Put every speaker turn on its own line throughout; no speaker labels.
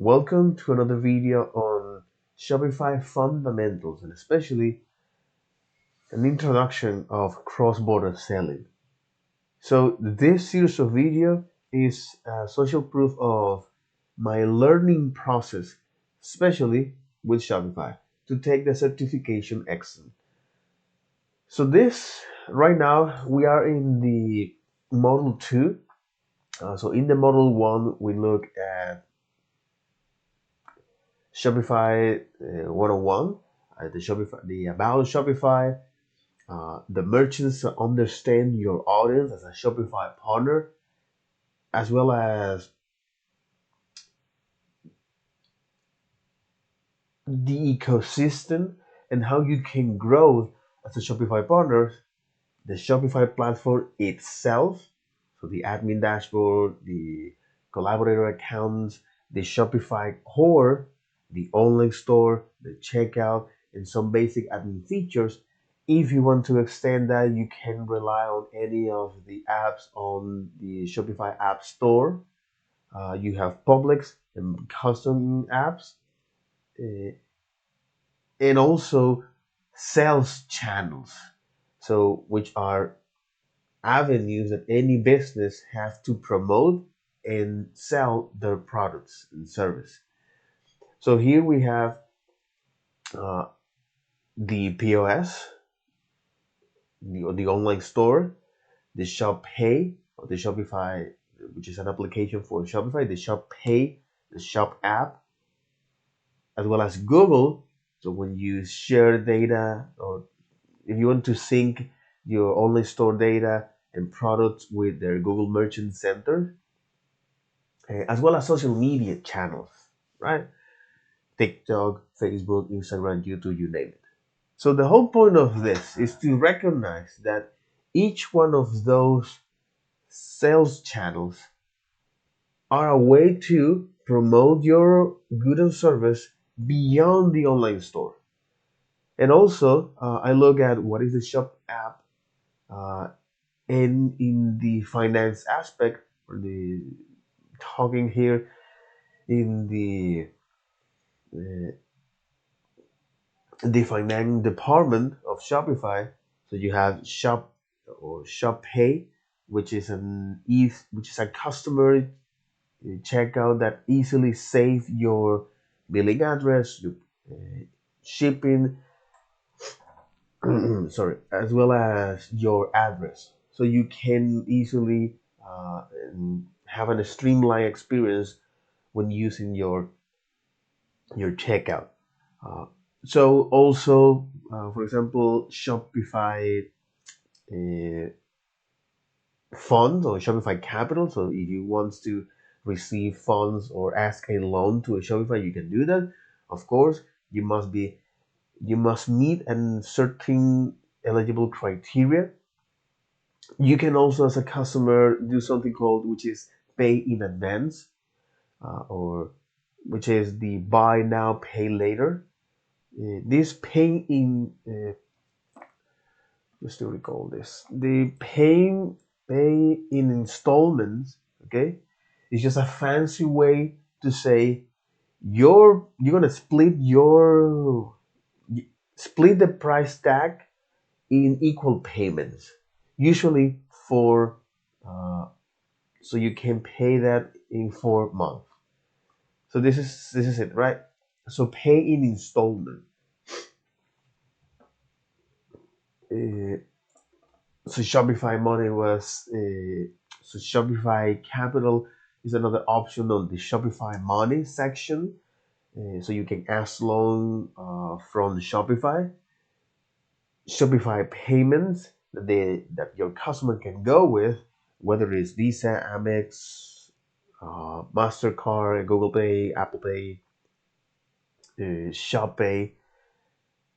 Welcome to another video on Shopify fundamentals and especially an introduction of cross-border selling. So this series of video is social proof of my learning process, especially with Shopify, to take the certification exam. So this right now we are in the model 2. So in the model 1 we look at Shopify 101, the about Shopify, the merchants understand your audience as a Shopify partner, as well as the ecosystem and how you can grow as a Shopify partner, the Shopify platform itself, so the admin dashboard, the collaborator accounts, the Shopify core, the online store, the checkout, and some basic admin features. If you want to extend that, you can rely on any of the apps on the Shopify App Store. You have Publix and custom apps, uh, and also sales channels, so which are avenues that any business have to promote and sell their products and service. So here we have uh, the POS, the online store, the Shop Pay, or the Shopify, which is an application for Shopify, the Shop Pay, the Shop app, as well as Google. So when you share data, or if you want to sync your online store data and products with their Google Merchant Center, as well as social media channels, right? TikTok, Facebook, Instagram, YouTube, you name it. So the whole point of this is to recognize that each one of those sales channels are a way to promote your good and service beyond the online store. And also, I look at what is the shop app, uh, and in the finance aspect, or the talking here in uh, the finance department of Shopify. So you have Shop or Shop Pay, which is a customer checkout that easily save your billing address, your shipping, sorry, as well as your address. So you can easily have a streamlined experience when using your checkout. Uh, so also, for example, Shopify uh, funds or Shopify Capital. So if you want to receive funds or ask a loan to a Shopify, you can do that. Of course, you must meet a certain eligible criteria. You can also, as a customer, do something called which is pay in advance, or which is the buy now, pay later. This pay in just to recall this, the pay in installments, okay, is just a fancy way to say you're gonna split the price tag in equal payments, usually for uh, so you can pay that in 4 months. So this is it, right? So pay in installment. Uh, so Shopify Money was so Shopify Capital is another option on the Shopify Money section. So you can ask loan from Shopify. Shopify payments that your customer can go with, whether it's Visa, Amex, Mastercard, Google Pay, Apple Pay, Shop Pay,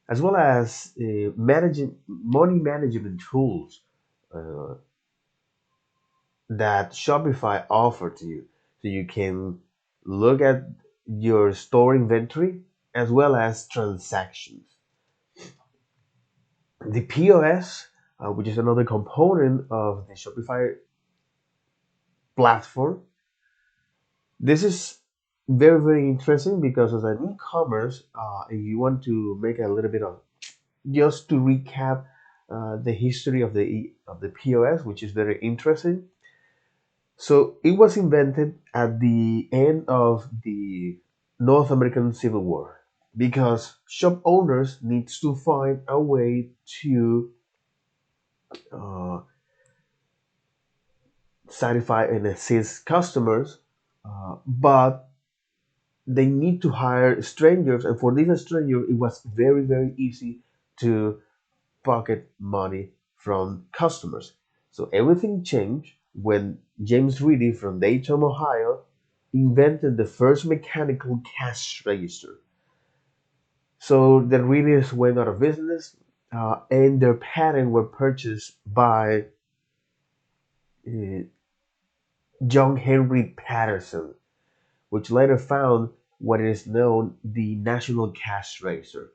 as well as managing money management tools uh, that Shopify offer to you. So you can look at your store inventory as well as transactions. The POS, which is another component of the Shopify platform, this is very, very interesting because as an e-commerce, if you want to make a little bit of, just to recap the history of the POS, which is very interesting. So it was invented at the end of the North American Civil War because shop owners needs to find a way to uh, satisfy and assist customers, but they need to hire strangers, and for these strangers, it was very, very easy to pocket money from customers. So everything changed when James Reedy from Dayton, Ohio, invented the first mechanical cash register. So the Reedys went out of business, and their patent were purchased by uh, John Henry Patterson, which later found what is known the National Cash Register,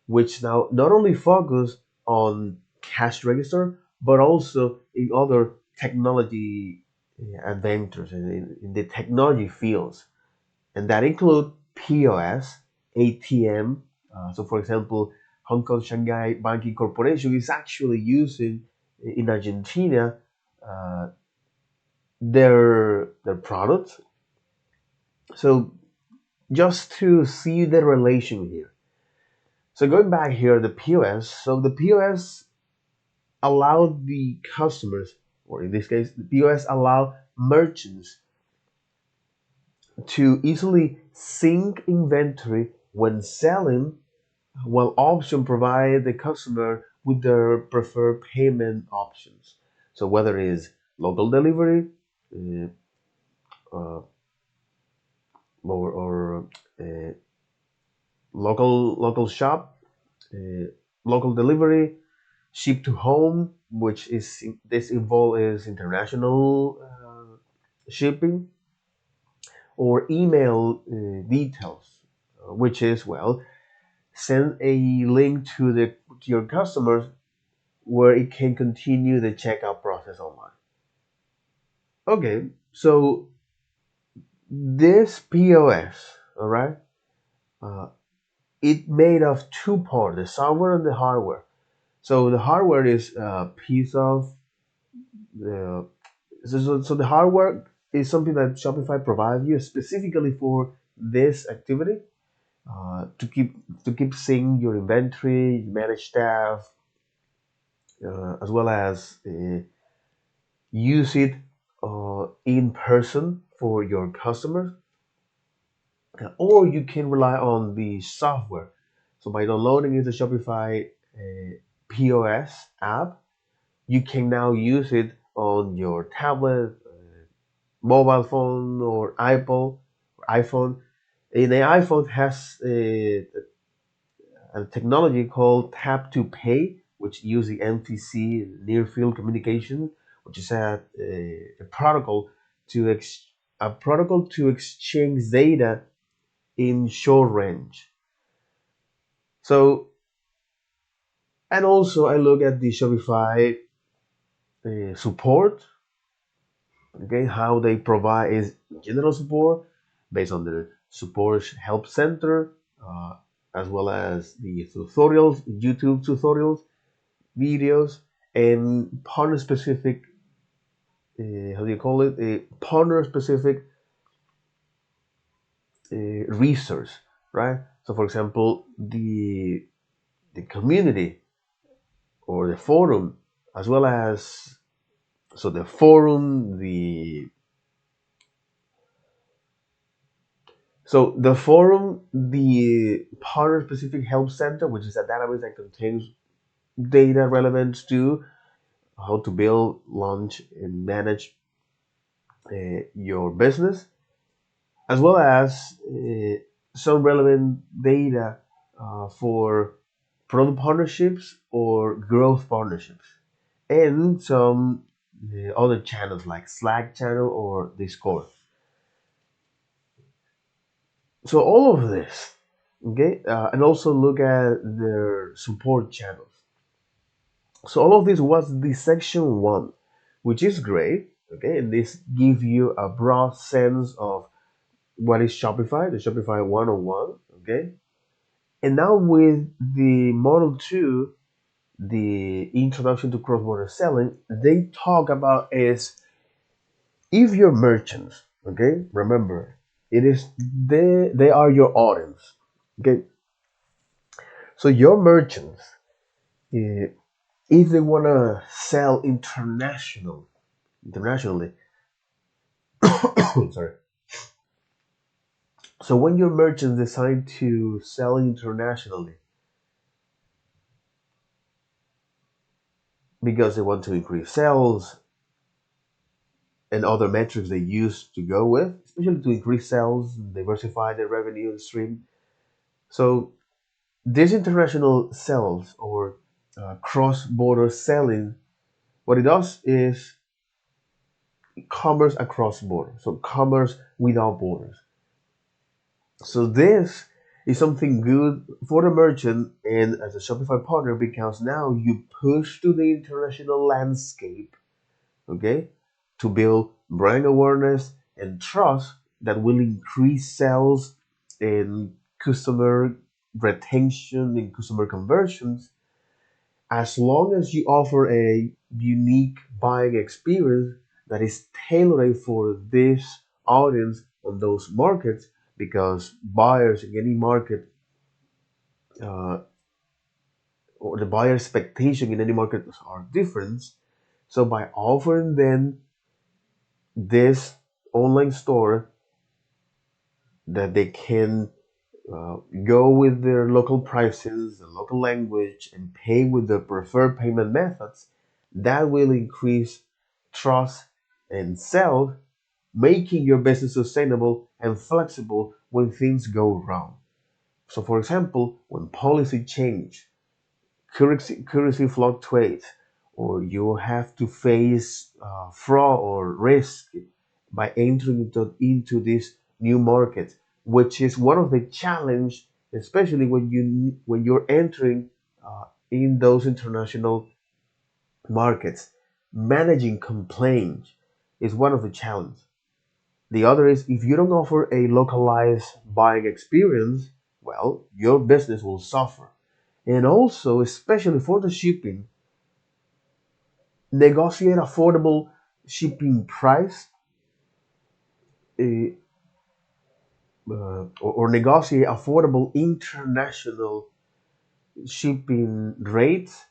which now not only focus on cash register but also in other technology adventures in the technology fields, and that include POS, ATM. So, for example, Hong Kong Shanghai Banking Corporation is actually using in Argentina uh, their product. So, just to see the relation here. So going back here, the POS. So the POS allowed the customers, or in this case, the POS allow merchants to easily sync inventory when selling, while option provide the customer with their preferred payment options. So whether it is local delivery, uh, uh, or local shop, uh, local delivery, ship to home, which is this involve is international shipping, or email details, which is well send a link to the to your customers where it can continue the checkout process online. Okay, so this POS, all right, uh, it made of two parts: the software and the hardware. So the hardware is a piece of the so the hardware is something that Shopify provides you specifically for this activity, to keep seeing your inventory, manage staff, as well as use it in person for your customers, or you can rely on the software. So by downloading the Shopify POS app, you can now use it on your tablet, mobile phone, or iPhone. And the iPhone has a technology called Tap to Pay, which uses NFC, near field communication, which is a protocol to exchange data in short range. So, and also I look at the Shopify support, okay, how they provide is general support based on the support help center, uh, as well as the tutorials, YouTube tutorials, videos, and partner specific, how do you call it, partner specific resource, right? So for example, the community or the forum, as well as so the forum, the partner specific help center, which is a database that contains data relevant to how to build, launch, and manage your business, as well as some relevant data for product partnerships or growth partnerships, and some other channels like Slack channel or Discord. So all of this, okay, and also look at their support channels. So all of this was the section one, which is great, okay, and this gives you a broad sense of what is Shopify, the Shopify 101, okay? And now with the Model 2, the introduction to cross-border selling, they talk about is if your merchants, okay, remember, it is they are your audience, okay? So your merchants, eh, if they wanna sell internationally, sorry. So when your merchants decide to sell internationally because they want to increase sales and other metrics they use to go with, especially to increase sales, diversify their revenue stream. So this international sales or cross-border selling, what it does is commerce across borders, so commerce without borders. So this is something good for the merchant and as a Shopify partner because now you push to the international landscape, okay, to build brand awareness and trust that will increase sales and customer retention and customer conversions as long as you offer a unique buying experience that is tailored for this audience on those markets because buyers in any market uh, or the buyer expectation in any market are different. So by offering them this online store that they can uh, go with their local prices, the local language, and pay with the preferred payment methods, that will increase trust and sell, making your business sustainable and flexible when things go wrong. So, for example, when policy change, currency fluctuates, or you have to face fraud or risk by entering into this new market, which is one of the challenge, especially when you're entering in those international markets. Managing complaints is one of the challenges. The other is if you don't offer a localized buying experience, well, your business will suffer. And also, especially for the shipping, negotiate affordable shipping price uh, or negotiate affordable international shipping rates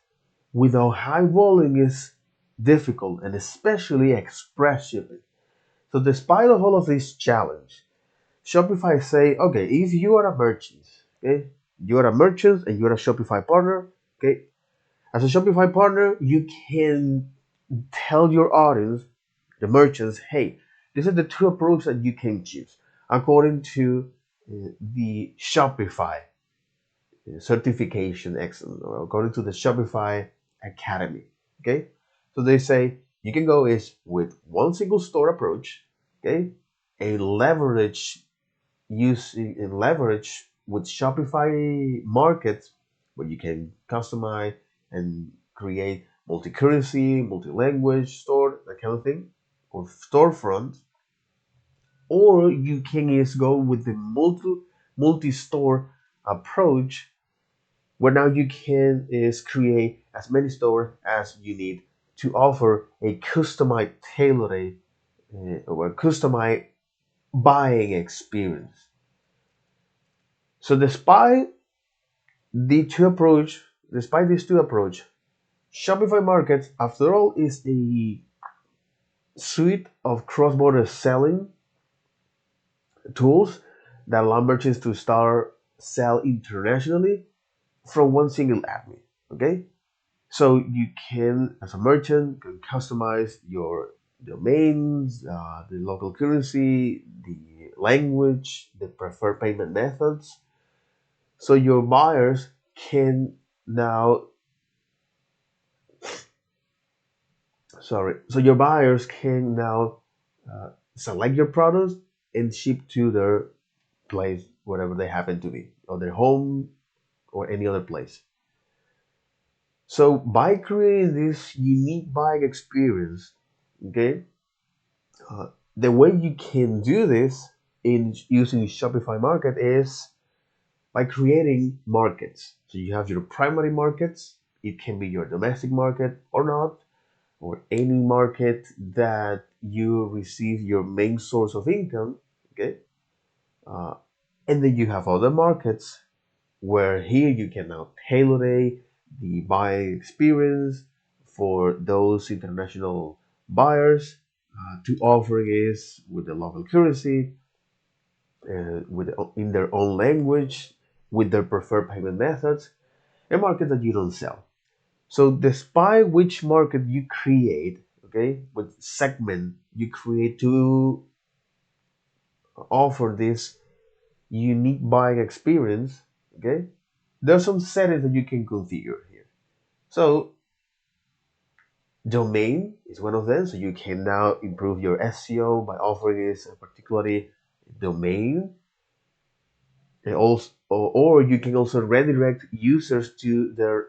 without high volume is difficult and especially express shipping. So despite of all of these challenge, Shopify say, okay, if you are a merchant, okay, you are a merchant and you're a Shopify partner, okay, as a Shopify partner, you can tell your audience, the merchants, hey, this is the two approaches that you can choose according to the Shopify certification excellent or according to the Shopify Academy. Okay, so they say you can go is with one single store approach, okay, a leverage with Shopify Markets where you can customize and create multi-currency, multi-language store, that kind of thing, or storefront, or you can just go with the multi-store approach where now you can is create as many stores as you need to offer a customized tailored or customized buying experience. So the two approach, despite these two approach, Shopify Markets, after all, is a suite of cross-border selling tools that allow merchants to start sell internationally from one single admin. Okay, so you can, as a merchant, can customize your domains, the local currency, the language, the preferred payment methods. So your buyers can now so your buyers can now select your products and ship to their place wherever they happen to be or their home or any other place. So by creating this unique buying experience, okay, the way you can do this in using Shopify Market is by creating markets. So you have your primary markets. It can be your domestic market or not, or any market that you receive your main source of income. Okay, uh, and then you have other markets where here you can now tailor the buying experience for those international buyers to offer is with the local currency, with in their own language, with their preferred payment methods, a market that you don't sell. So despite which market you create, okay, what segment you create to offer this unique buying experience, okay, there's some settings that you can configure here. So domain is one of them. So you can now improve your SEO by offering this particularly domain, and also, or you can also redirect users to their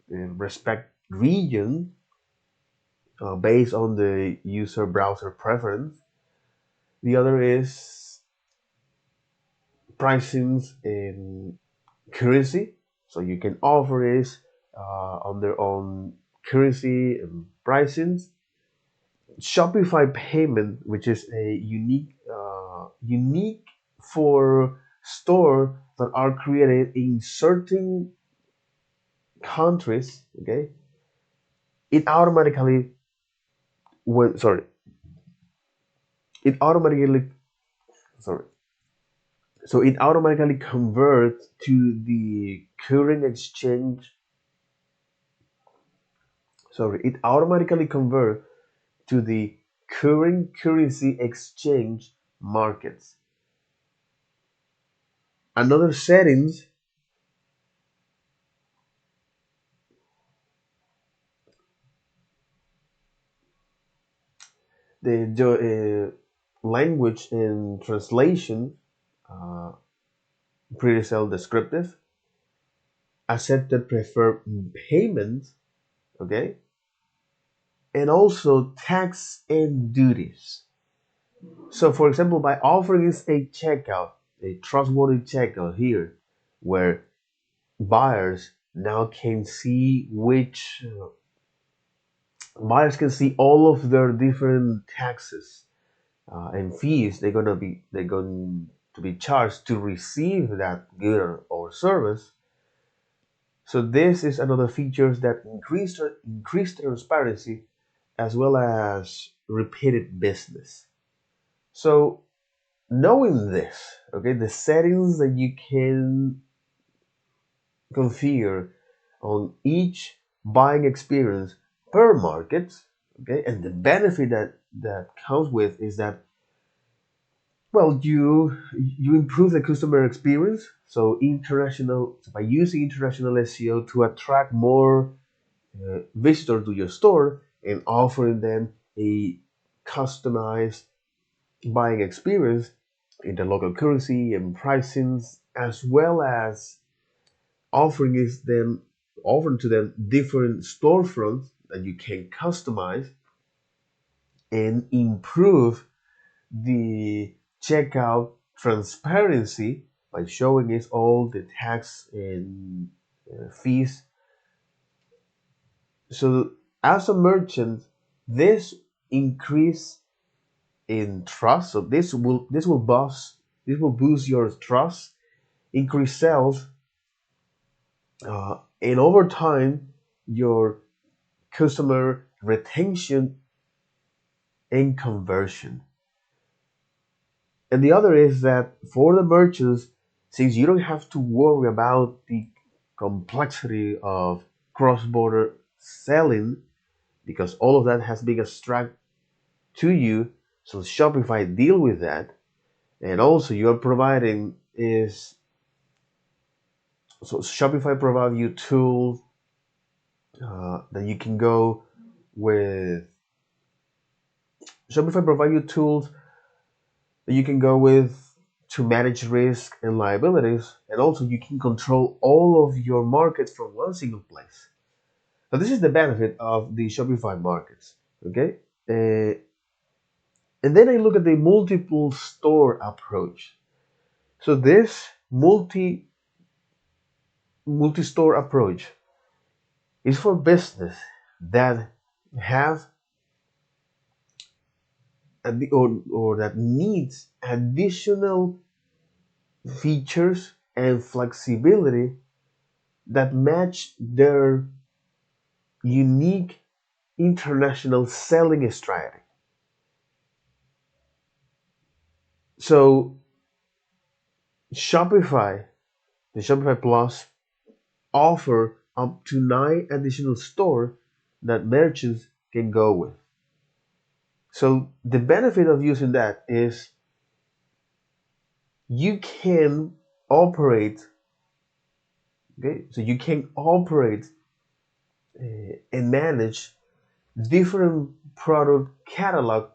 respect region based on the user browser preference. The other is pricings in currency. So you can offer this on their own currency and pricings. Shopify payment, which is a unique for store that are created in certain countries. Okay, it automatically when sorry, it automatically sorry, so it automatically converts to the current exchange. Sorry, it automatically converts to the current currency exchange markets. Another settings, the language and translation, uh, pre-sale descriptive, accepted preferred payments, okay, and also tax and duties. So, for example, by offering this a checkout, a trustworthy checkout here, where buyers now can see which buyers can see all of their different taxes and fees they're going to be charged to receive that good or service. So this is another features that increase transparency as well as repeated business. So knowing this, okay, the settings that you can configure on each buying experience per market, okay, and the benefit that comes with is that, well, you improve the customer experience. So international by using international SEO to attract more visitors to your store and offering them a customized buying experience in the local currency and pricings, as well as offering is them offering to them different storefronts that you can customize and improve the checkout transparency by showing us all the tax and fees. So as a merchant, this increase in trust. So this will boost your trust, increase sales, and over time your customer retention and conversion. And the other is that for the merchants, since you don't have to worry about the complexity of cross-border selling, because all of that has been abstract to you, so Shopify deal with that. And also you're providing is so Shopify provide you tools that you can go with. Shopify provide you tools that you can go with to manage risk and liabilities, and also you can control all of your markets from one single place. So this is the benefit of the Shopify markets. Okay, uh, And then I look at the multiple store approach. So this multi-store approach is for business that have or that needs additional features and flexibility that match their unique international selling strategy. So Shopify, the Shopify Plus offer up to 9 additional stores that merchants can go with. So the benefit of using that is you can operate, okay? So you can operate and manage different product catalog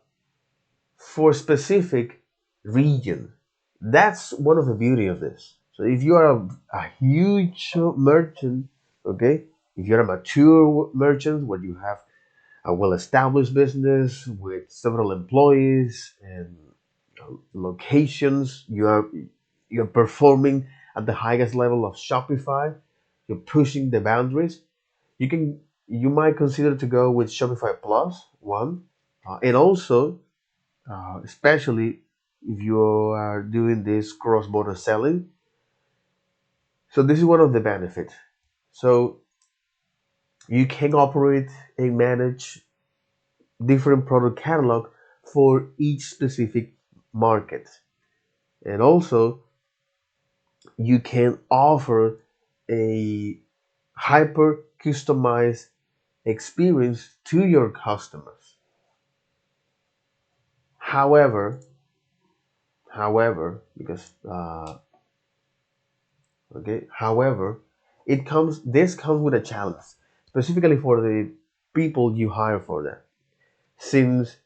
for specific region. That's one of the beauty of this. So if you are a huge merchant, okay, if you're a mature merchant where you have a well-established business with several employees and locations, you're performing at the highest level of Shopify, you're pushing the boundaries. You might consider to go with Shopify Plus one, and also especially if you are doing this cross-border selling. So this is one of the benefits. So you can operate and manage different product catalog for each specific market. And also you can offer a hyper customized experience to your customers. However, because however, this comes with a challenge, specifically for the people you hire for that. Since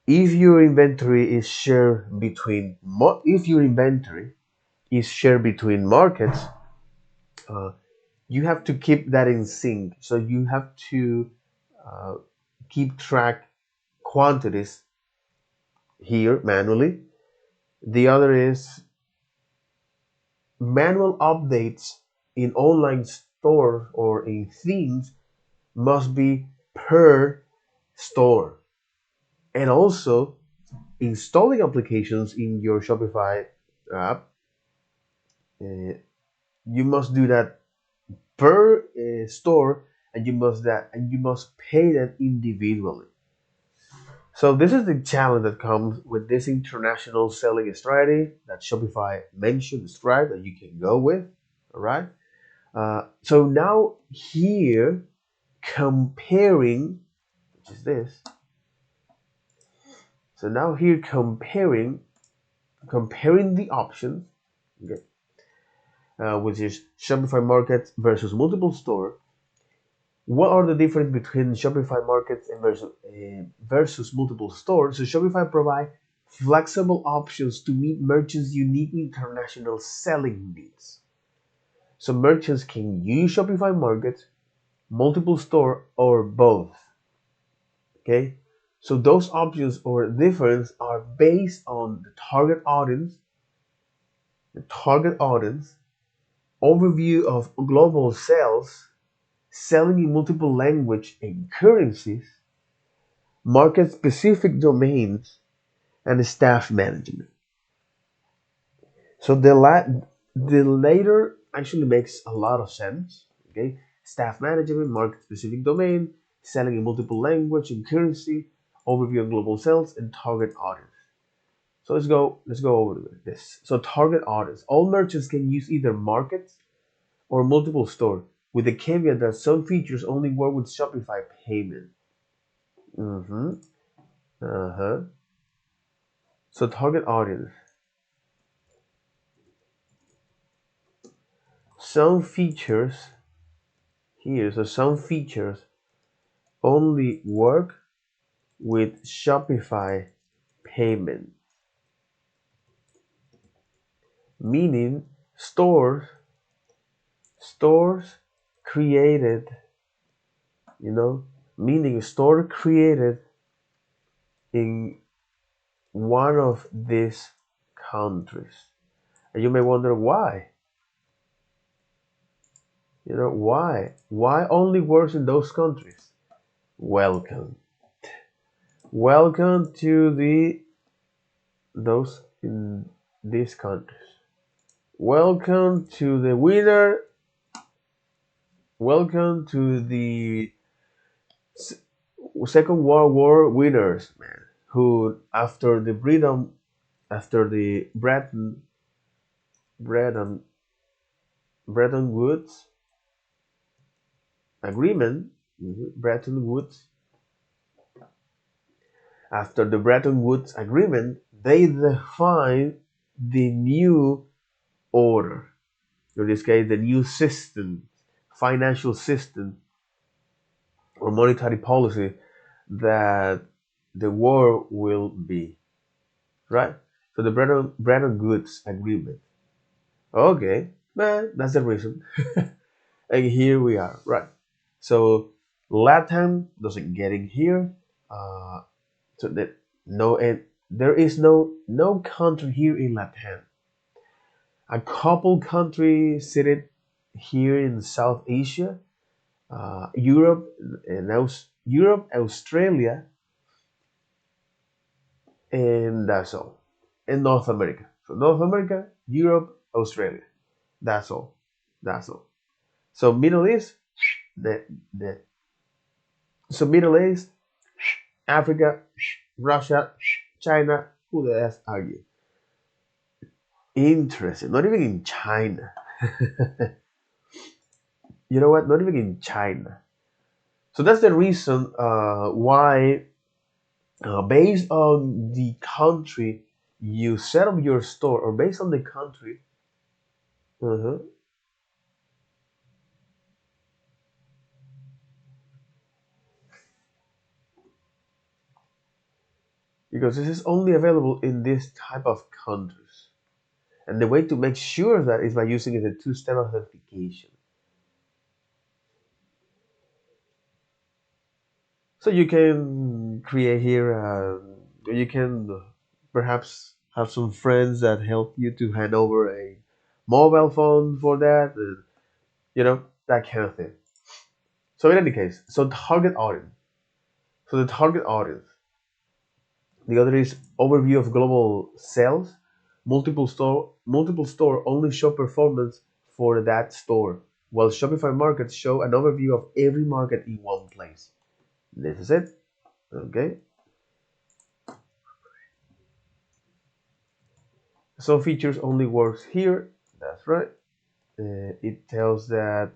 if your inventory is shared between if your inventory is shared between markets, uh, you have to keep that in sync. So you have to uh, keep track quantities here manually. The other is manual updates in online store or in themes must be per store. And also installing applications in your Shopify app, uh, you must do that per store, and you must pay that individually. So this is the challenge that comes with this international selling strategy that Shopify mentioned, described that you can go with. All right. So now here comparing, which is this. So now here comparing the options, okay, which is Shopify Markets versus multiple store. What are the difference between Shopify Markets and versus multiple stores? So Shopify provide flexible options to meet merchants' unique international selling needs. So merchants can use Shopify Markets, multiple store, or both. Okay, so those options or difference are based on the target audience, overview of global sales, selling in multiple language and currencies, market specific domains, and staff management. So the later actually makes a lot of sense. Okay, staff management, market specific domain, selling in multiple language and currency, overview of global sales, and target audience. So let's go over this. So target audience. All merchants can use either markets or multiple store, with the caveat that some features only work with Shopify payment. Mm-hmm. Uh-huh. So target audience. Some features some features only work with Shopify payment, meaning stores created, you know, meaning store created in one of these countries. And you may wonder why. Why? Why only works in those countries? Welcome. Welcome to the those in these countries. Welcome to the winner. Welcome to the Second World War winners, man, who after the Bretton, Bretton Woods agreement, Bretton Woods, after the Bretton Woods agreement, they define the new order. In this case, the new system, financial system or monetary policy that the war will be, right? So the Bretton Woods agreement. Okay, man, that's the reason. And here we are, right? So Latin doesn't get in here. Uh, so that no, and there is no country here in Latin. A couple countries seated here in South Asia, Europe, and Europe, Australia, and that's all. And North America. So North America, Europe, Australia. That's all. That's all. So Middle East, the so Middle East, Africa, Russia, China. Who the hell are you? Interesting. Not even in China. You know what? Not even in China. So that's the reason why, based on the country you set up your store, or based on the country, uh because this is only available in this type of countries. And the way to make sure that is by using the two-step authentication. So you can create here, you can perhaps have some friends that help you to hand over a mobile phone for that, that kind of thing. So in any case, so target audience. So the target audience. The other is overview of global sales. Multiple store only show performance for that store, while Shopify Markets show an overview of every market in one place. This is it. Okay. Some features only works here. That's right. It tells that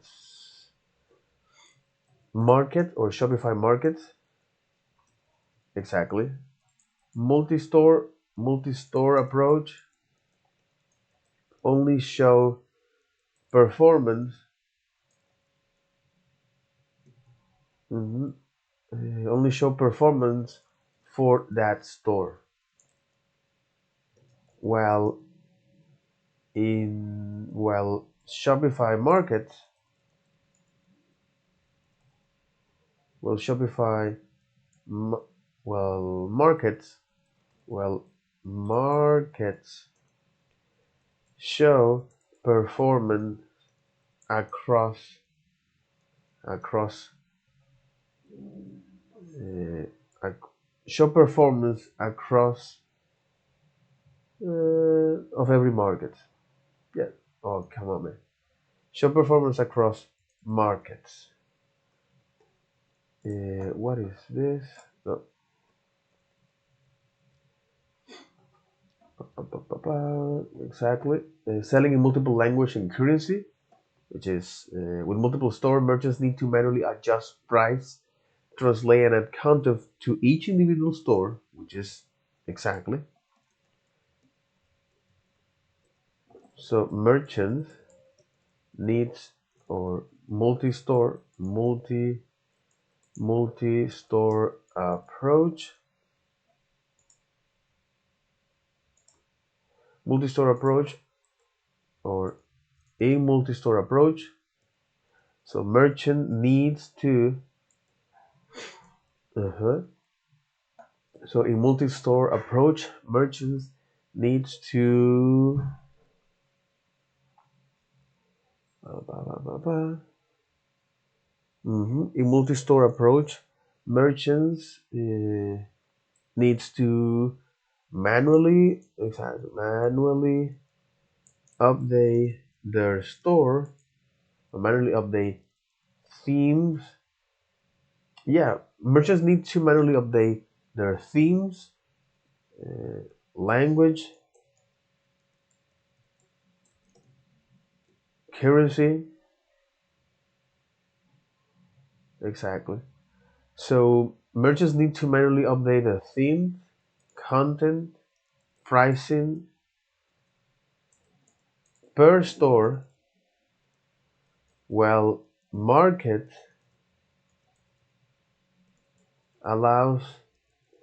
market or Shopify Markets, exactly. Multi-store approach only show performance. Mhm. Only show performance for that store. While Shopify Markets, well Shopify, well markets, well markets show performance across across uh, show performance across of every market. Yeah. Oh, come on, man. Show performance across markets. What is this? No. Exactly. Selling in multiple language and currency, which is with multiple store merchants need to manually adjust price, translate and add content to each individual store, which is exactly. So merchants needs or multi-store approach or a multi-store approach. So merchant needs to uh So in multi-store approach, merchants needs to in multi-store approach, merchants needs to manually update their store, or manually update themes. Yeah, merchants need to manually update their themes, language, currency. Exactly. So merchants need to manually update their theme, content, pricing per store, while market allows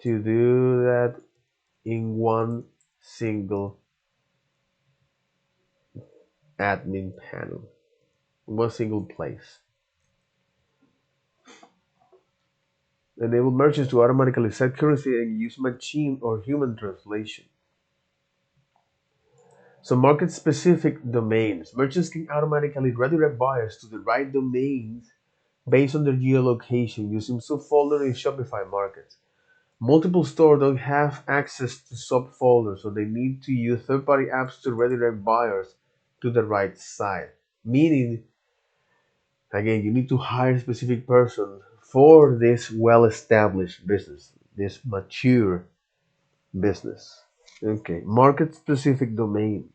to do that in one single admin panel, one single place. Enable merchants to automatically set currency and use machine or human translation. So market specific domains. Merchants can automatically redirect buyers to the right domains based on their geolocation using subfolder in Shopify Markets. Multiple stores don't have access to subfolders, so they need to use third-party apps to redirect buyers to the right site. Meaning, again, you need to hire a specific person for this well-established business, this mature business. Okay, market-specific domain.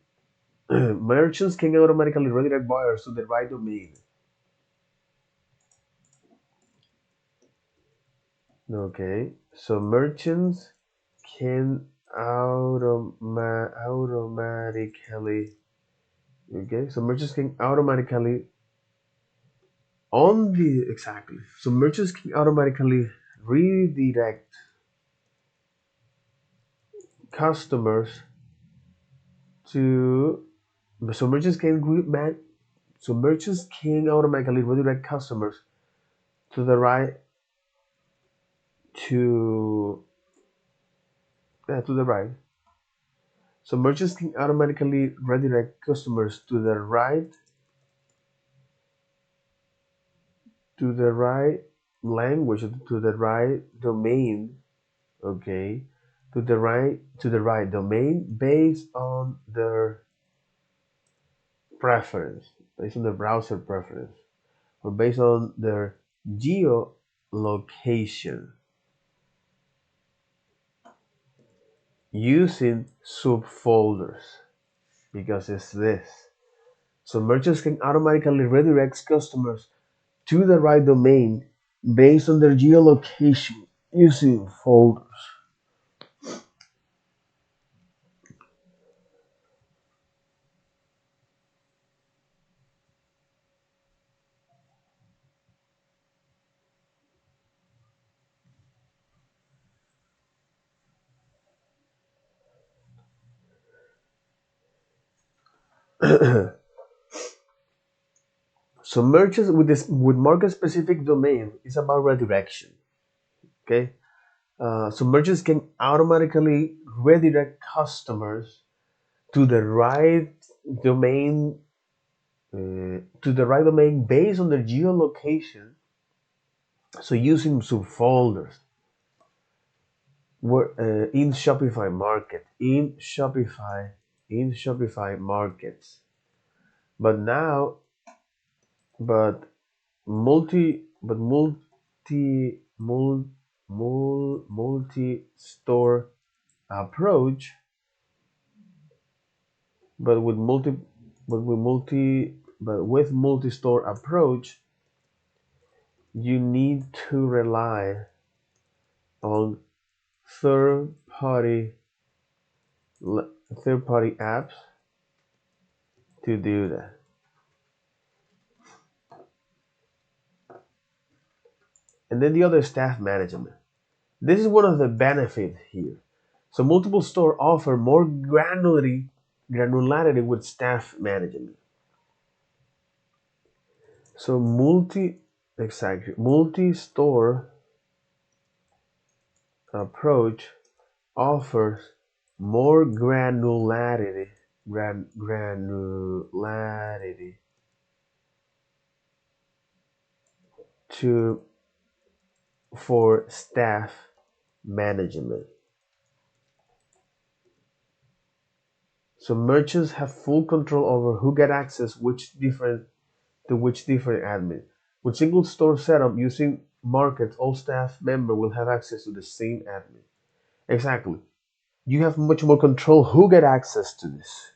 Merchants can automatically redirect buyers to the right domain. Okay, so merchants can automatically. Okay, so merchants can automatically on the exactly. So merchants can automatically redirect customers to. So merchants can so merchants can automatically redirect customers to the right to to the right. So merchants can automatically redirect customers to the right language, to the right domain, okay, to the right domain based on their preference, based on the browser preference, or based on their geolocation using subfolders, because it's this. So merchants can automatically redirect customers to the right domain based on their geolocation using folders. So merchants with market specific domain is about redirection. Okay, so merchants can automatically redirect customers to the right domain based on their geolocation. So using subfolders in Shopify Market in Shopify Markets. But now, but multi store approach, but with multi but with multi but with multi store approach, you need to rely on third party third party apps to do that. And then the other staff management. This is one of the benefits here. So multiple store offer more granularity with staff management. So multi store approach offers more granularity to for staff management. So merchants have full control over who get access which different admin. With single store setup using markets, all staff member will have access to the same admin. Exactly. You have much more control who get access to this.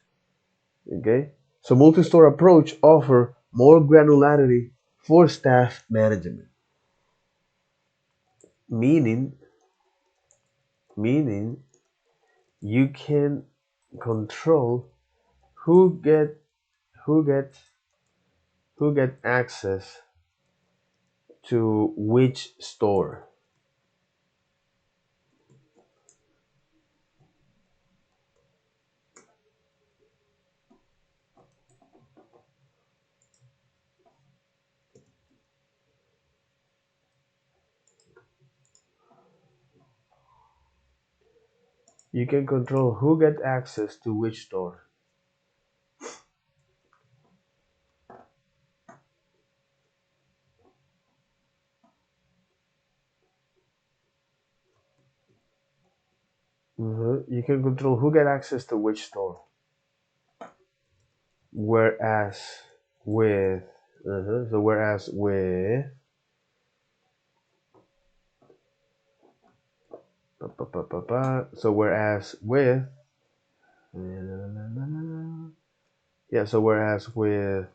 Okay? So multi-store approach offer more granularity for staff management. Meaning meaning you can control who get who get who get access to which store. You can control who get access to which store. You can control who get access to which store. Whereas with whereas with whereas with yeah so whereas with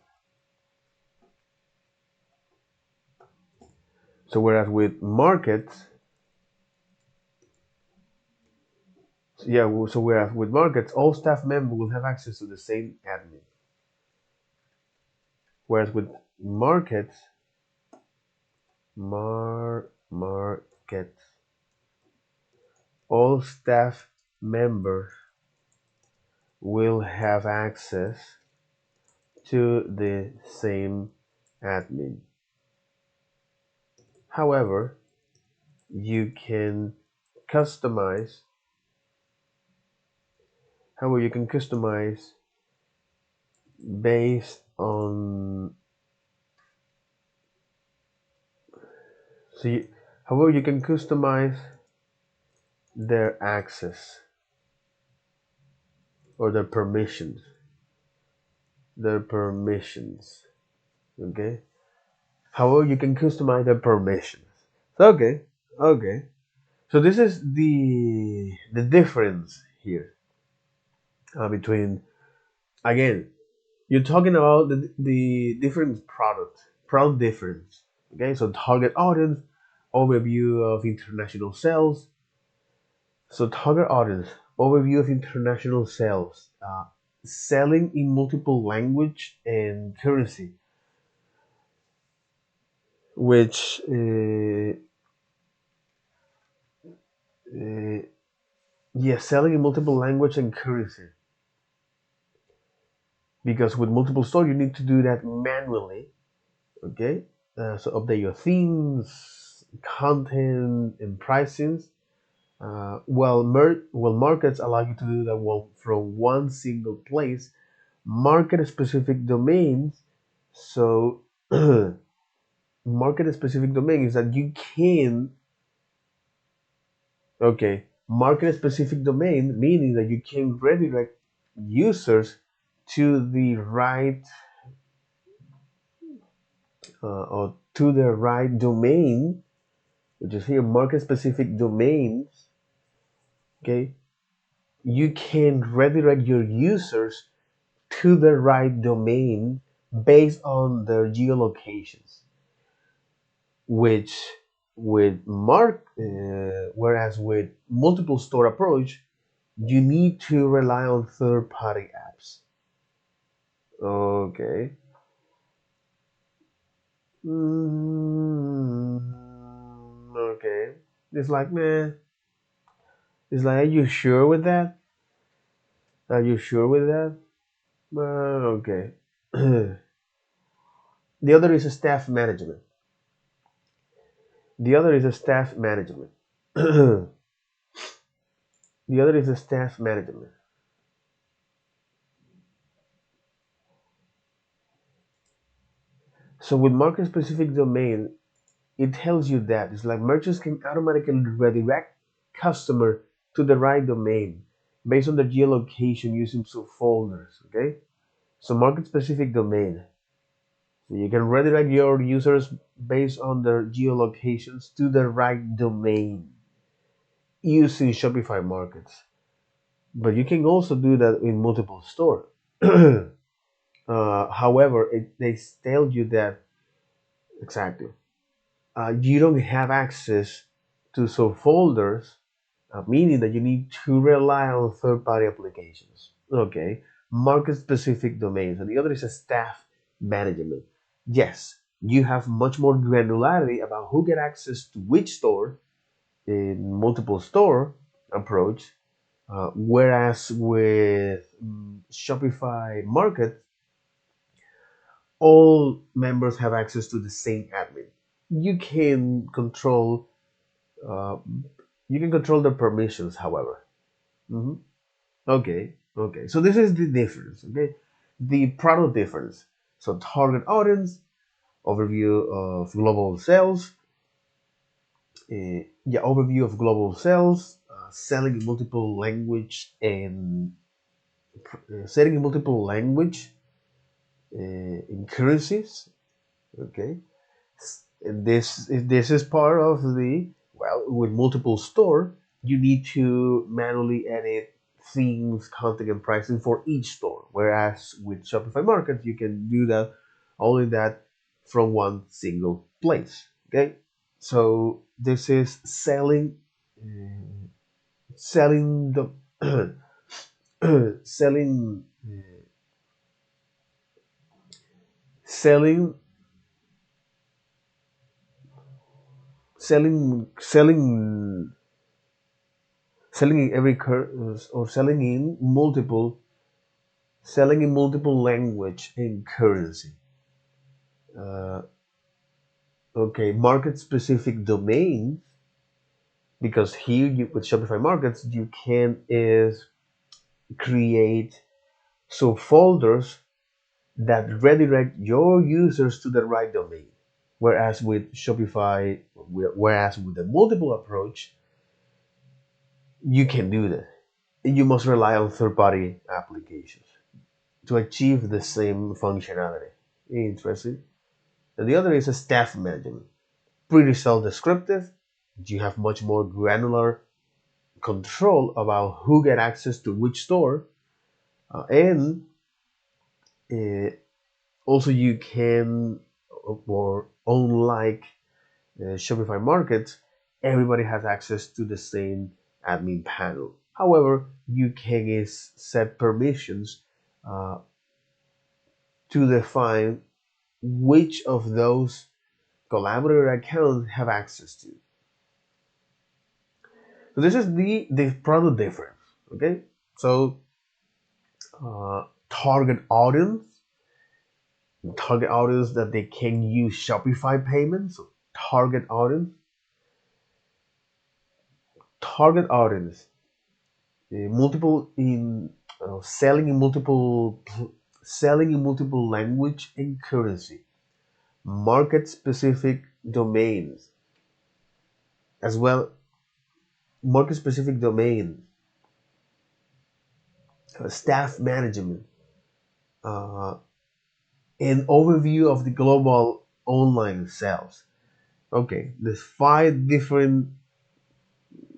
markets whereas with markets all staff members will have access to the same admin. Whereas with markets markets all staff members will have access to the same admin. However, you can customize you can customize based on so you, however you can customize their access or their permissions. Okay, however you can customize their permissions. Okay, okay, so this is the difference here between, again, you're talking about the different product difference. Okay, so target audience, overview of international sales. So target audience, overview of international sales, selling in multiple language and currency, which uh, yeah, selling in multiple language and currency. Because with multiple store, you need to do that manually. Okay, so update your themes, content, and pricings. Markets allow you to do that from one single place. Market specific domains. So market specific domain is that you can, okay, market specific domain meaning that you can redirect users to the right or to the right domain, which is here market specific domains. Okay, you can redirect your users to the right domain based on their geolocations, which whereas with multiple store approach, you need to rely on third party apps. Okay. Okay. It's like, man, it's like, are you sure with that? Are you sure with that? Okay. The other is a staff management. The other is a staff management. The other is the staff management. So with market specific domain, it tells you that it's like merchants can automatically redirect customer to the right domain based on the geolocation using subfolders. Okay, so market specific domain. So you can redirect your users based on their geolocations to the right domain using Shopify Markets. But you can also do that in multiple stores. However, they tell you that exactly you don't have access to subfolders, meaning that you need to rely on third-party applications. Okay, market-specific domains, and the other is a staff management. Yes, you have much more granularity about who get access to which store in multiple store approach, whereas with Shopify Market, all members have access to the same admin. You can control uh, you can control the permissions, however. Mhm. Okay, okay. So this is the difference. Okay, the product difference. So target audience, overview of global sales. Yeah, overview of global sales. Selling in multiple language and selling in multiple language in currencies. Okay, and this is part of the, well, with multiple store, you need to manually edit themes, content, and pricing for each store, whereas with Shopify Market you can do that only that from one single place. Okay, so this is uh, selling the selling selling selling selling in every or selling in multiple language and currency. uh, okay, market specific domains, because here you, with Shopify Markets you can is create subfolders that redirect your users to the right domain, whereas with Shopify, whereas with the multiple approach you can do that. You must rely on third-party applications to achieve the same functionality. Interesting. And the other is a staff management. Pretty self-descriptive. You have much more granular control about who get access to which store, and uh, also you can, or unlike Shopify Markets, everybody has access to the same admin panel. However, you can is set permissions uh, to define which of those collaborator accounts have access to. So this is the product difference. Okay, so target audience, target audience that they can use Shopify payments. So target audience, multiple in selling in multiple language and currency, market specific domains as well, market specific domain, staff management, uh, an overview of the global online sales. Okay, there's five different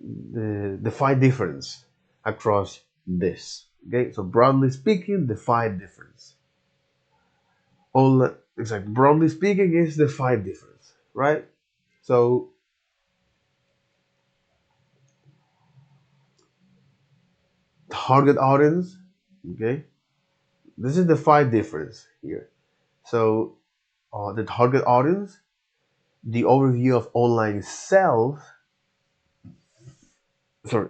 the five difference across this. Okay, so broadly speaking, the five difference. Online, exactly. Broadly speaking, is the five difference, right? So target audience. Okay, this is the five difference here. So the target audience, the overview of online sales. Sorry,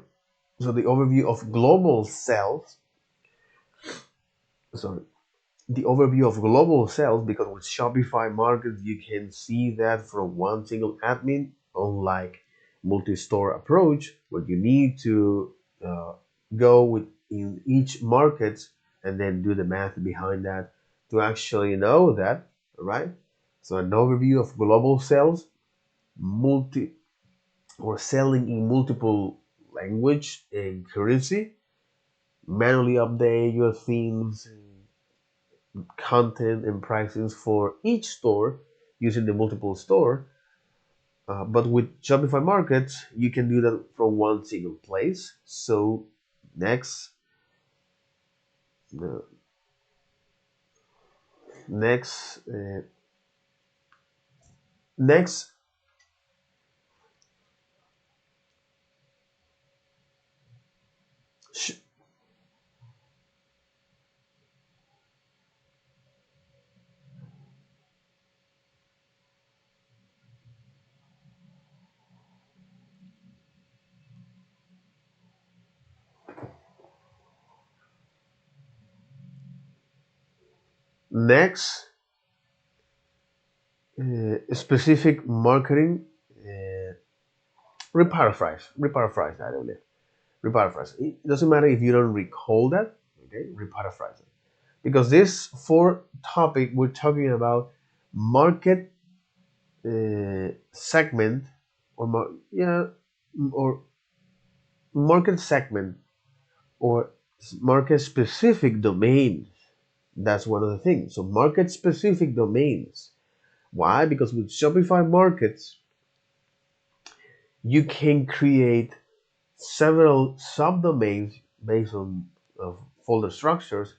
so the overview of global sales. Sorry, the overview of global sales, because with Shopify Markets you can see that from one single admin, unlike multi-store approach where you need to uh, go with in each market and then do the math behind that to actually know that, right? So an overview of global sales, multi or selling in multiple language and currency, manually update your themes, content, and pricings for each store using the multiple store. But with Shopify Markets, you can do that from one single place. So next, uh, next, next, sh- next, specific marketing. Uh, reparaphrase that only. Reparaphrase. It doesn't matter if you don't recall that. Okay, reparaphrase it. Because this fourth topic we're talking about market segment or market segment or market specific domains. That's one of the things. So market specific domains. Why? Because with Shopify Markets, you can create several subdomains based on folder structures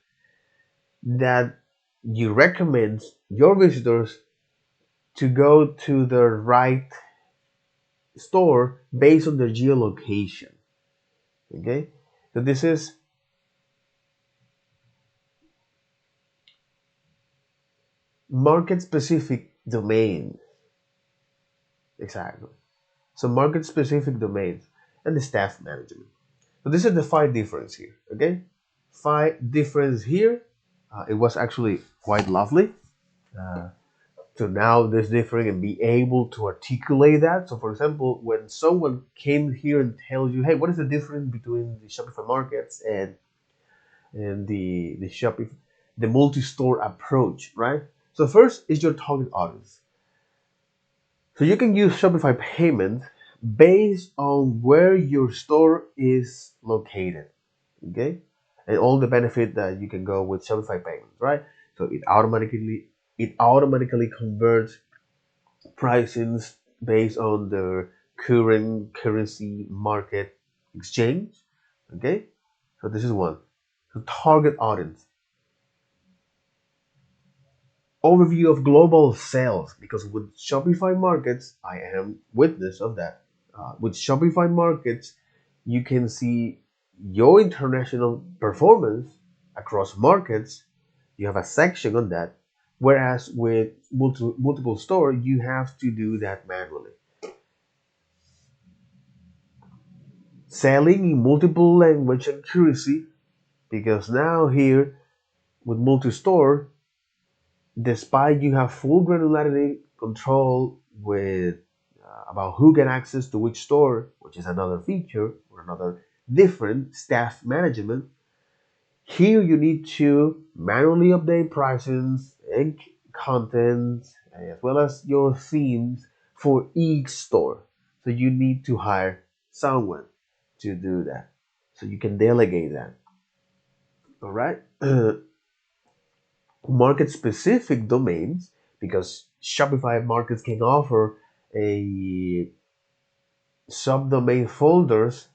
that you recommend your visitors to go to the right store based on their geolocation. Okay, so this is market specific domain. Exactly. So market specific domains and the staff management. So this is the five difference here. Okay, five difference here. It was actually quite lovely to now this different and be able to articulate that. So for example, when someone came here and tells you, hey, what is the difference between the Shopify markets and the Shopify the multi-store approach, right? So first is your target audience. So you can use Shopify payment based on where your store is located. Okay? And all the benefit that you can go with Shopify payments, right? So it automatically converts pricings based on the current currency market exchange. Okay? So this is one. So target audience. Overview of global sales, because with Shopify Markets, I am witness of that. With Shopify Markets, you can see your international performance across markets. You have a section on that, whereas with multiple store, you have to do that manually. Selling in multiple language and currency, because now here with multi-store, despite you have full granularity control with about who can access to which store, which is another feature or another different staff management. Here you need to manually update prices and content as well as your themes for each store. So you need to hire someone to do that. So you can delegate that. All right. Market specific domains, because Shopify Markets can offer a subdomain folders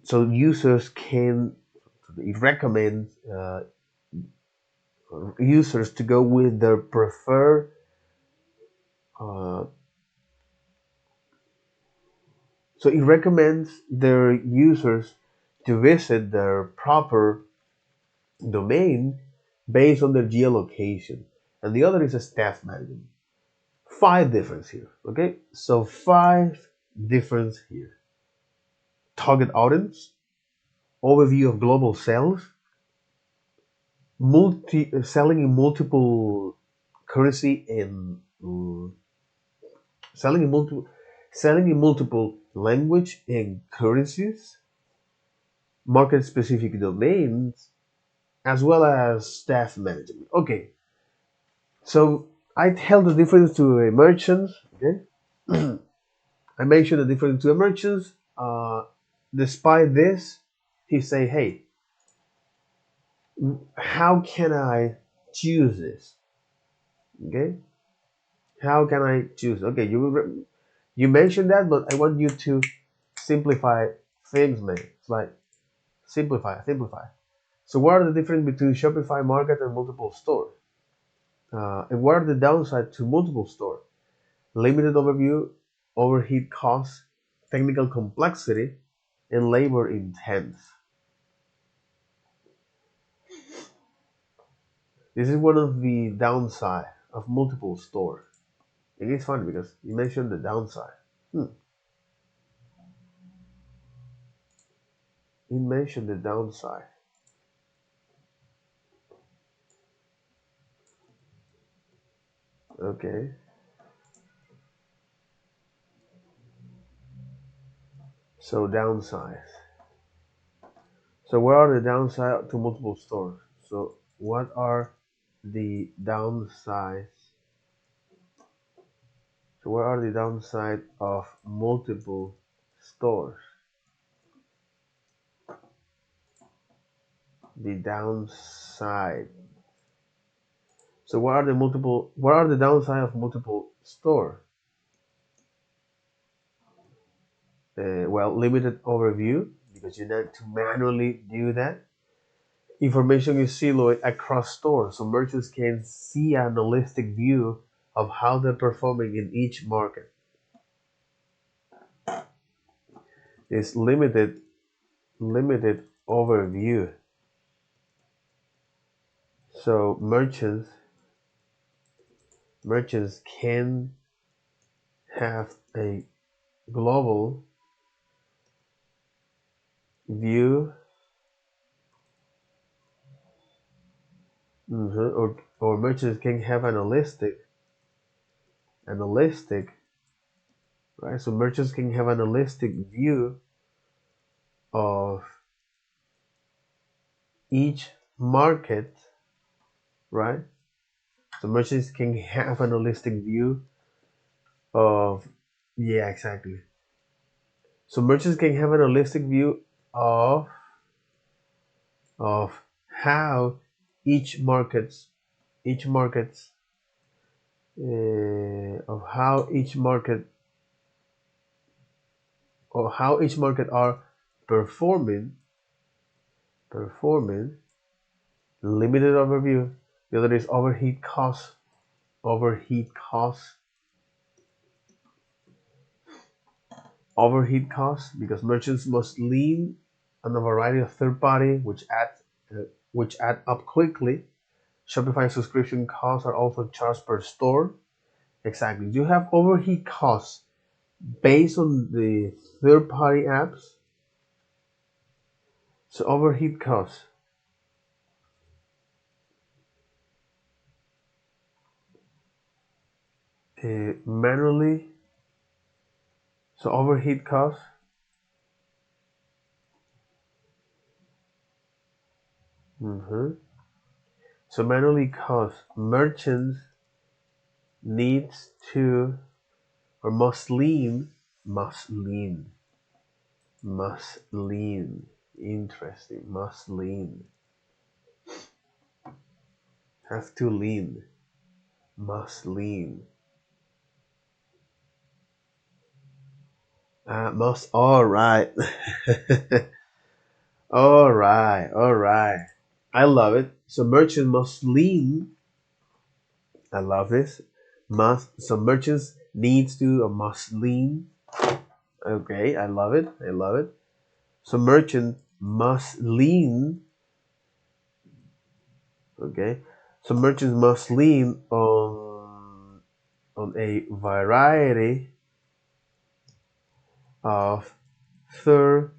so users can it recommends users to go with their preferred uh, so it recommends their users to visit their proper domain based on their geolocation, and the other is a staff management. Five difference here. Okay, so five difference here: target audience, overview of global sales, multi selling in multiple currency and selling in multiple language and currencies, market specific domains, as well as staff management. Okay, so I tell the difference to a merchant. Okay, I mentioned the difference to a merchant. Despite this, he say, "Hey, how can I choose this? Okay, how can I choose? Okay, you mentioned that, but I want you to simplify things, man. It's like simplify. So, what are the difference between Shopify Market and multiple stores? And what are the downside to multiple stores? Limited overview, overhead costs, technical complexity, and labor intense. This is one of the downside of multiple stores. It is funny because you mentioned the downside. Hmm. You mentioned the downside. Okay. So downsides. So what are the downside to multiple stores? So what are the downsides? So what are the downside of multiple stores? The downside. So what are the downside of multiple store? Well, limited overview because you need to manually do that. Information is siloed across stores, so merchants can see an holistic view of how they're performing in each market. It's limited overview. So merchants can have a global view, or merchants can have an holistic, right? So merchants can have an holistic view of each market, right? So merchants can have an holistic view of, yeah, exactly. So merchants can have an holistic view of of how each markets each markets of how each market or how each market are performing. Limited overview. The other is overheat costs overheat costs because merchants must lean on a variety of third party which add up quickly. Shopify subscription costs are also charged per store. Exactly. You have overheat costs based on the third party apps. So overheat costs manually. So overheat costs. Mhm. So manually costs merchants needs to or must lean must lean interesting must lean have to lean must lean must all right all right I love it. So merchant must lean. I love this. Must so merchants needs to or must lean. Okay, I love it. I love it. So merchant must lean. Okay. So merchants must lean on a variety of third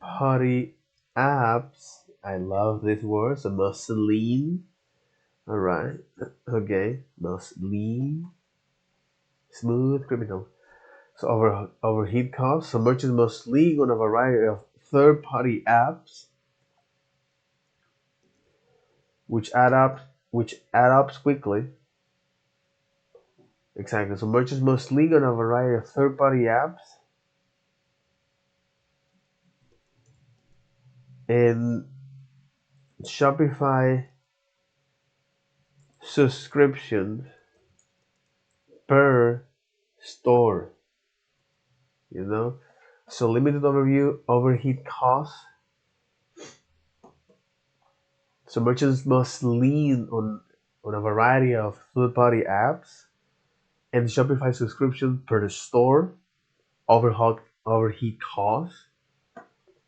party apps. I love this word. So must lean. All right. Okay. Must lean. Smooth criminal. So overhead costs. So merchants must lean on a variety of third-party apps, which add up quickly. Exactly. So merchants must link on a variety of third-party apps and Shopify subscriptions per store. You know, so limited overview, overheat costs. So merchants must lean on a variety of third-party apps and Shopify subscription per store, overheat costs,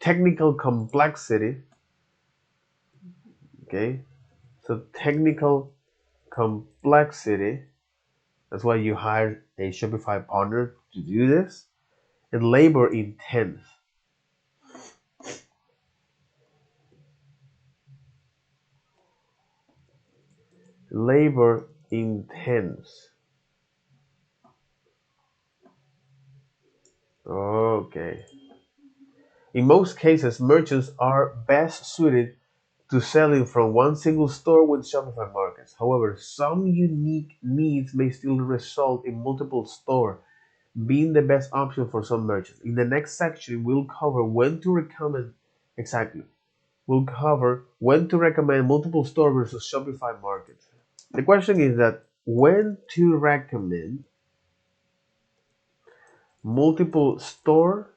technical complexity. Okay, so technical complexity. That's why you hire a Shopify partner to do this, and labor intense. Labor intense. Okay. In most cases, merchants are best suited to selling from one single store with Shopify Markets. However, some unique needs may still result in multiple stores being the best option for some merchants. In the next section, we'll cover when to recommend exactly. We'll cover when to recommend multiple store versus Shopify Markets. The question is that when to recommend multiple store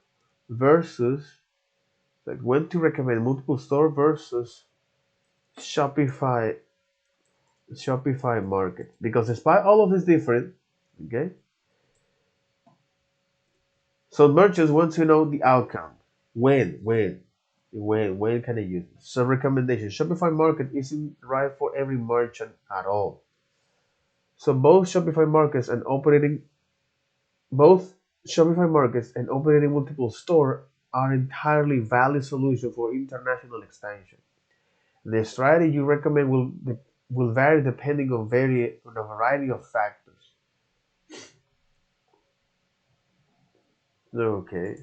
versus versus Shopify Market, because despite all of this different, okay, so merchants want to know the outcome. When can I use it? So recommendation: Shopify Market isn't right for every merchant at all. So both Shopify Markets and operating multiple store are entirely valid solution for international expansion. The strategy you recommend will vary depending on a variety of factors. Okay.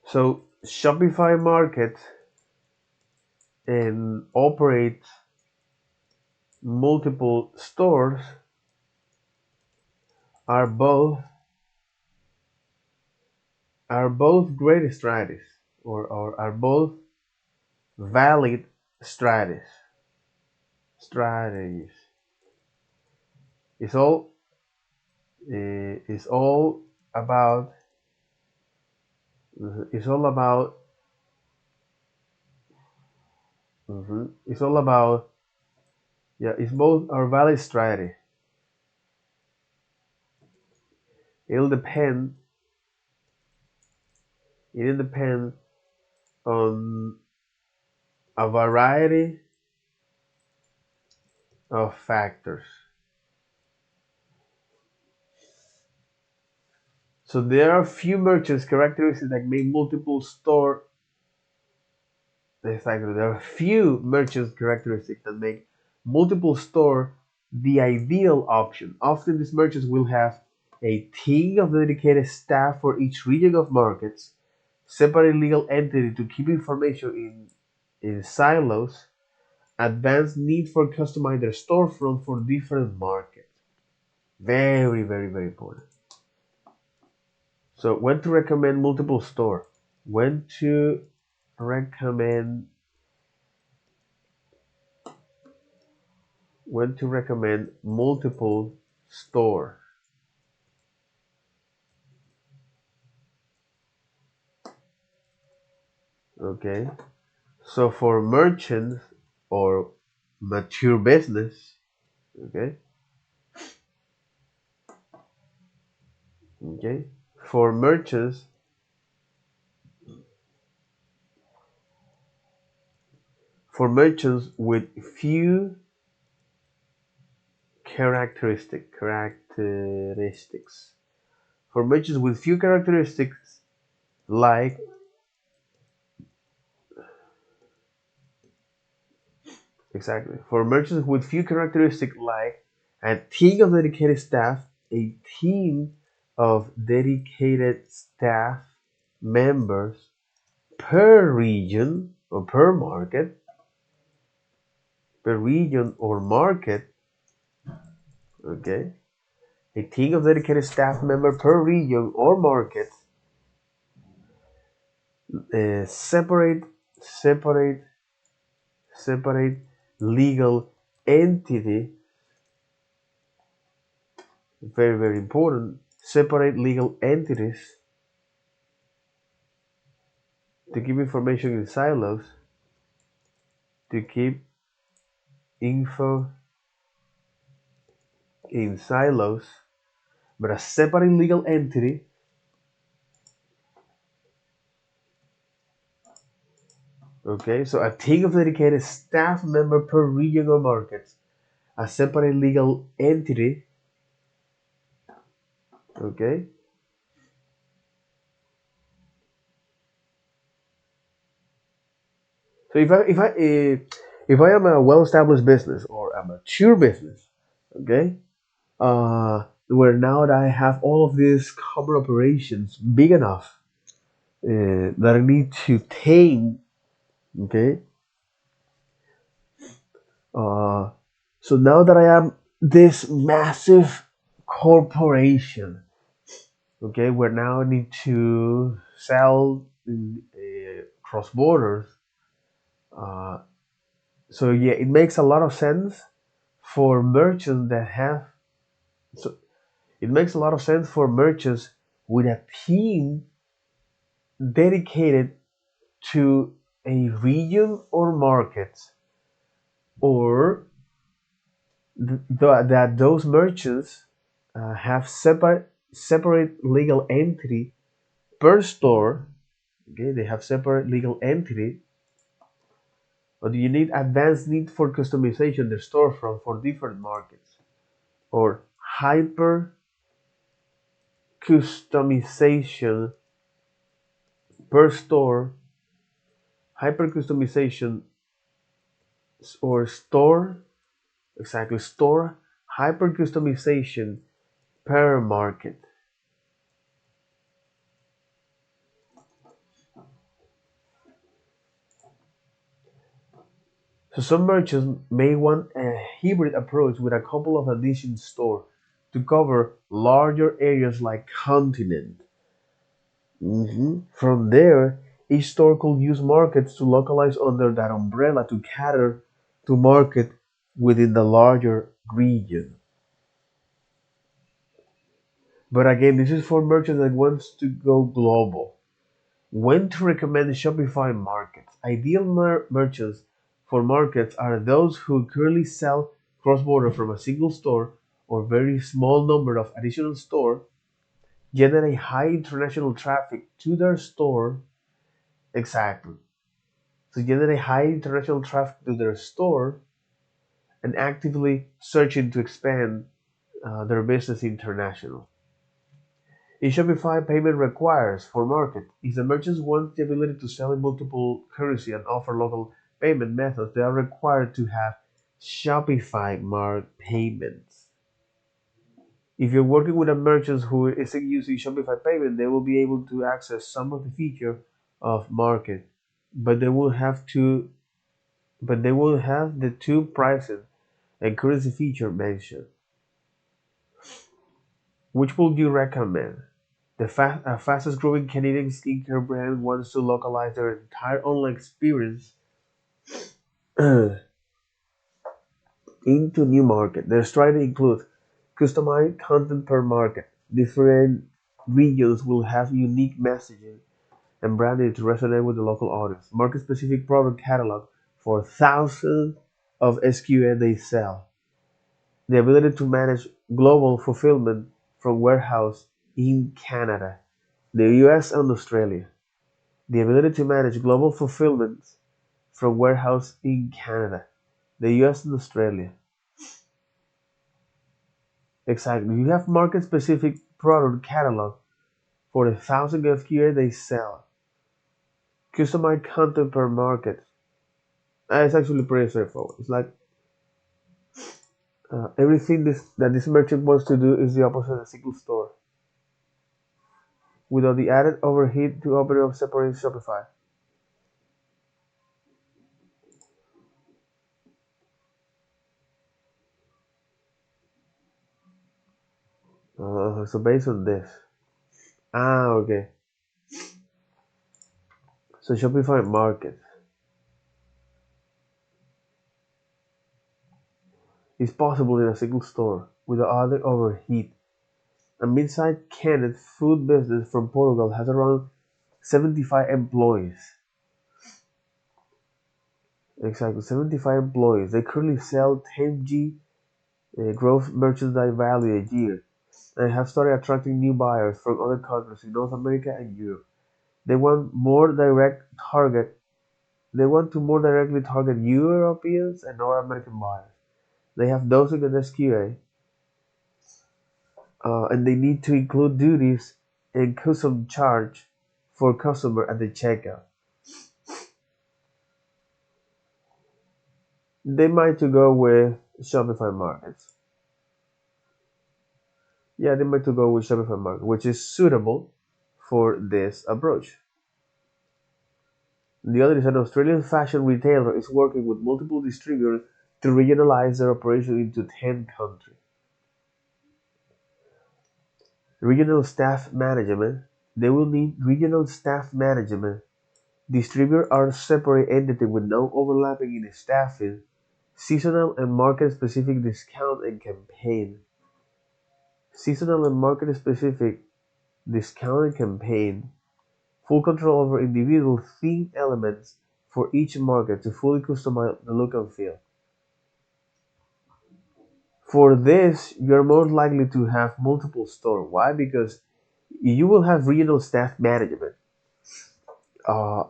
So Shopify Market and operate multiple stores are both great strategies, or are both valid strategies. Strategies. It's all it's all about it's all about it's all about yeah, it's both are valid strategy. It'll depend it'll depend on a variety of factors. So there are few merchants characteristics that make multiple store exactly. There are few merchants characteristics that make multiple store the ideal option. Often these merchants will have a team of dedicated staff for each region of markets, separate legal entity to keep information in silos, advanced need for customizing their storefront for different markets. Very, very, very important. So when to recommend multiple store? When to recommend multiple store? Okay. So for merchants or mature business, okay, okay, for merchants with few characteristics, for merchants with few characteristics like exactly for merchants with few characteristics like a team of dedicated staff, a team of dedicated staff members per region or per region or market, okay? A team of dedicated staff member per region or market, separate, separate, separate legal entity, very, very important, separate legal entities to keep information in silos, to keep info in silos, but a separate legal entity. Okay, so a team of dedicated staff member per region or market, a separate legal entity. Okay, so if I am a well-established business or a mature business, okay, where now that I have all of these common operations big enough that I need to tame, okay, uh, so now that I am this massive corporation, okay, where now I need to sell cross borders. Uh, so yeah, it makes a lot of sense for merchants that have. So it makes a lot of sense for merchants with a team dedicated to a region or market, or that those merchants have separate legal entity per store. Okay, they have separate legal entity. Or do you need advanced need for customization the storefront for different markets, or hyper customization per store, hyper customization or store, exactly, store hyper customization per market. So some merchants may want a hybrid approach with a couple of additional stores to cover larger areas like continent. From there, each store could use markets to localize under that umbrella to cater to market within the larger region. But again, this is for merchants that wants to go global. When to recommend Shopify Markets? Ideal merchants for markets are those who currently sell cross-border from a single store or very small number of additional stores, generate high international traffic to their store. Exactly. So generate high international traffic to their store and actively searching to expand their business international. A Shopify payment requires for market. If the merchants want the ability to sell in multiple currency and offer local payment methods, they are required to have Shopify Mark payments. If you're working with a merchant who isn't using Shopify payment, they will be able to access some of the feature of market, but they will have the two pricing and currency feature mentioned. Which would you recommend? The fastest growing Canadian skincare brand wants to localize their entire online experience into new market. Their strategy includes customized content per market. Different regions will have unique messaging and branding to resonate with the local audience. Market specific product catalog for thousands of SKUs they sell. The ability to manage global fulfillment from warehouse in Canada, the US, and Australia. The ability to manage global fulfillment from warehouse in Canada, the US, and Australia. Exactly. You have market specific product catalog for the thousand SKUs they sell. Customized content per market. It's actually pretty straightforward. It's like everything that this merchant wants to do is the opposite of a single store, without the added overhead to open up separate Shopify. So based on this, okay. So Shopify Market is possible in a single store without other overheat. A mid-sized canned food business from Portugal has around 75 employees. Exactly, 75 employees. They currently sell 10G gross merchandise value a year and have started attracting new buyers from other countries in North America and Europe. They want more direct target. They want to more directly target Europeans and North American buyers. They have dosing and SQA, and they need to include duties and custom charge for customer at the checkout. They might to go with Shopify Markets. Yeah, they might to go with Shopify Market, which is suitable for this approach. The other is an Australian fashion retailer is working with multiple distributors to regionalize their operation into 10 countries. Regional staff management. They will need regional staff management. Distributors are separate entities with no overlapping in staffing, seasonal and market-specific discount and campaign. Seasonal and market-specific discount and campaign. Full control over individual theme elements for each market to fully customize the look and feel. For this, you're more likely to have multiple stores. Why? Because you will have regional staff management, uh,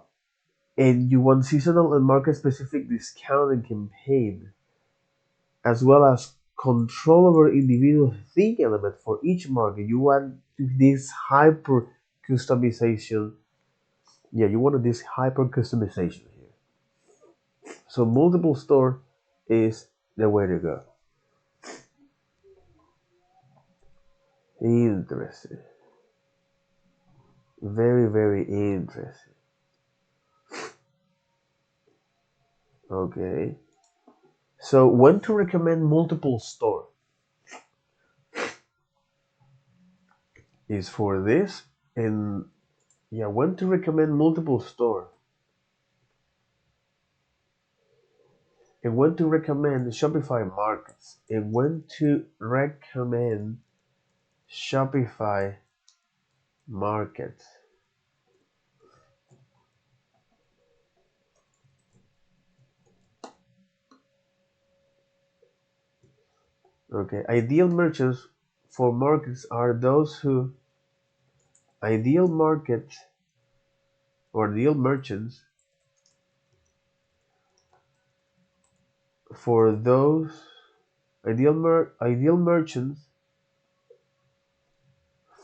and you want seasonal and market-specific discount and campaign, as well as control over individual theme element for each market. You want this hyper customization. Yeah, you want this hyper customization here. So multiple store is the way to go. Interesting. Very, very interesting. Okay. So when to recommend multiple store is for this, and yeah, when to recommend multiple store and when to recommend Shopify Markets and when to recommend Shopify Markets. Okay, ideal merchants for markets are those who ideal market or ideal merchants for those ideal merchants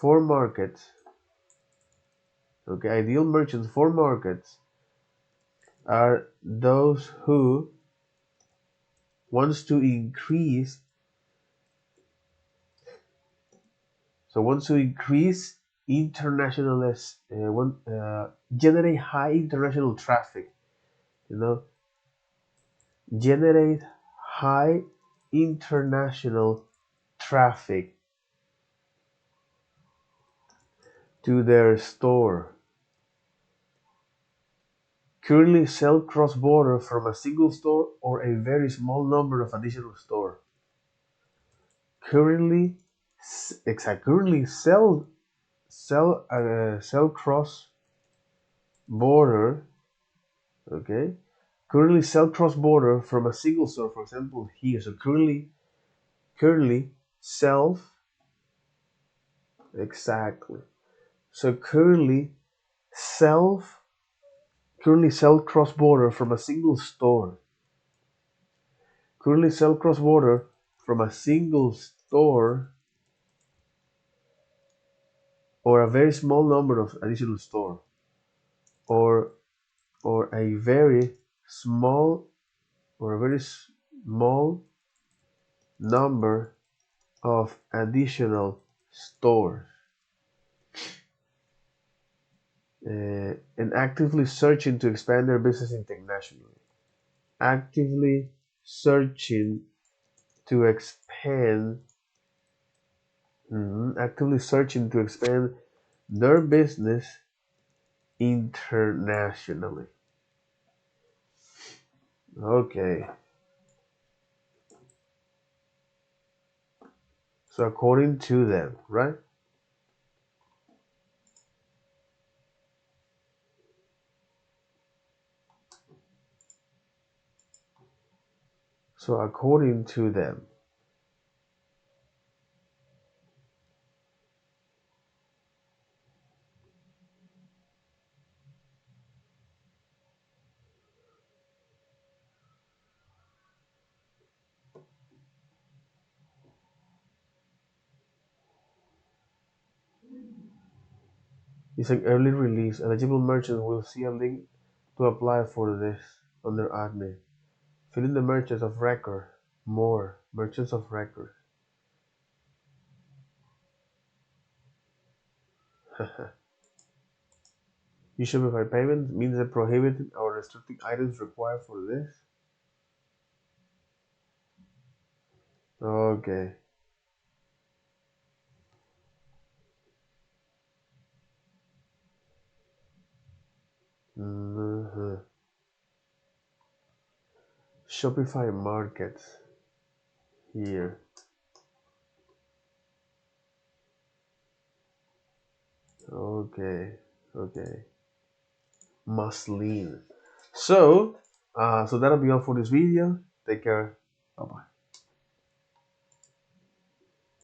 for markets. Okay, ideal merchants for markets are those who wants to increase wants to increase internationalist generate high international traffic, you know, generate high international traffic to their store, currently sell cross-border from a single store or a very small number of additional stores, currently currently sell cross border. Okay, currently sell cross border from a single store, for example here. So currently sell exactly. So sell currently sell cross border from a single store. Currently sell cross border from a single store or a very small number of additional store, or a very small or a very small number of additional stores, and actively searching to expand their business internationally. Actively searching to expand Actively searching to expand their business internationally. Okay. So according to them, right? So according to them, it's an early release. Eligible merchants will see a link to apply for this under admin. Fill in the merchants of record. More merchants of record. You Shopify payment means that prohibited or restricted items required for this. Okay. Mhm. Shopify Markets here. Okay. Okay. Muslin. So that'll be all for this video. Take care. Bye bye.